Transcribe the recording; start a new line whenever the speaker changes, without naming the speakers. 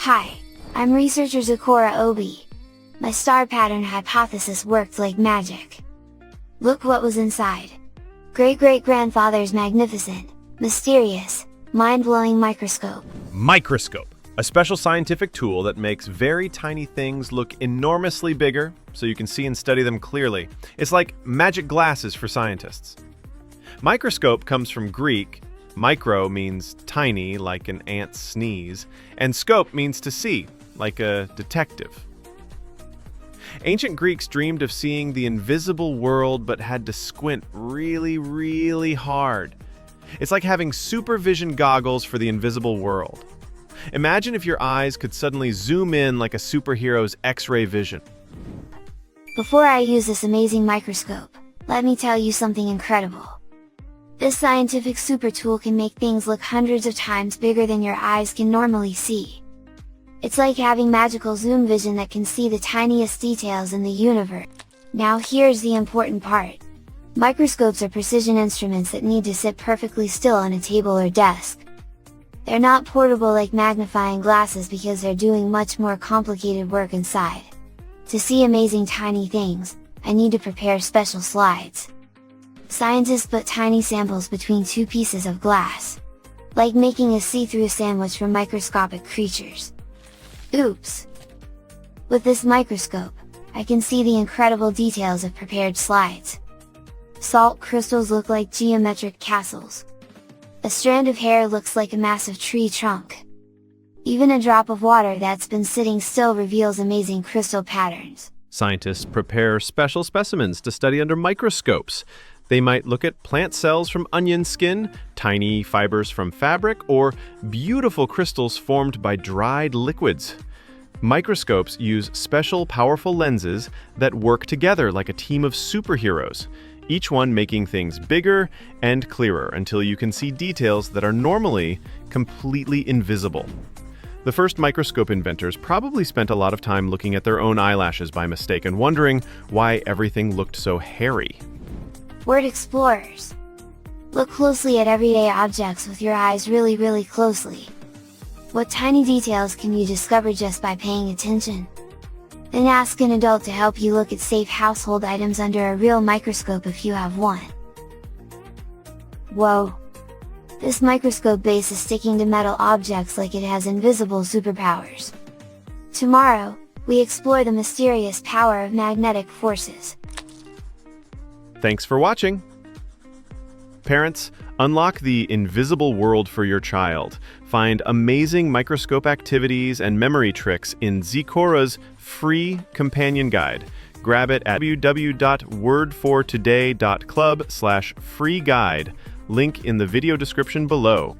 Hi, I'm researcher Zikora Obi. My star pattern hypothesis worked like magic. Look what was inside. Great-great-grandfather's magnificent, mysterious, mind-blowing microscope.
Microscope, a special scientific tool that makes very tiny things look enormously bigger, so you can see and study them clearly. It's like magic glasses for scientists. Microscope comes from Greek. Micro means tiny, like an ant's sneeze, and scope means to see, like a detective. Ancient Greeks dreamed of seeing the invisible world but had to squint really, really hard. It's like having supervision goggles for the invisible world. Imagine if your eyes could suddenly zoom in like a superhero's X-ray vision.
Before I use this amazing microscope, let me tell you something incredible. This scientific super tool can make things look hundreds of times bigger than your eyes can normally see. It's like having magical zoom vision that can see the tiniest details in the universe. Now here's the important part. Microscopes are precision instruments that need to sit perfectly still on a table or desk. They're not portable like magnifying glasses because they're doing much more complicated work inside. To see amazing tiny things, I need to prepare special slides. Scientists put tiny samples between two pieces of glass, like making a see-through sandwich for microscopic creatures. Oops! With this microscope, I can see the incredible details of prepared slides. Salt crystals look like geometric castles. A strand of hair looks like a massive tree trunk. Even a drop of water that's been sitting still reveals amazing crystal patterns.
Scientists prepare special specimens to study under microscopes. They might look at plant cells from onion skin, tiny fibers from fabric, or beautiful crystals formed by dried liquids. Microscopes use special, powerful lenses that work together like a team of superheroes, each one making things bigger and clearer until you can see details that are normally completely invisible. The first microscope inventors probably spent a lot of time looking at their own eyelashes by mistake and wondering why everything looked so hairy.
Word explorers! Look closely at everyday objects with your eyes really closely. What tiny details can you discover just by paying attention? Then ask an adult to help you look at safe household items under a real microscope if you have one. Whoa! This microscope base is sticking to metal objects like it has invisible superpowers. Tomorrow, we explore the mysterious power of magnetic forces.
Thanks for watching! Parents, unlock the invisible world for your child. Find amazing microscope activities and memory tricks in Zikora's free companion guide. Grab it at www.wordfortoday.club/free guide. Link in the video description below.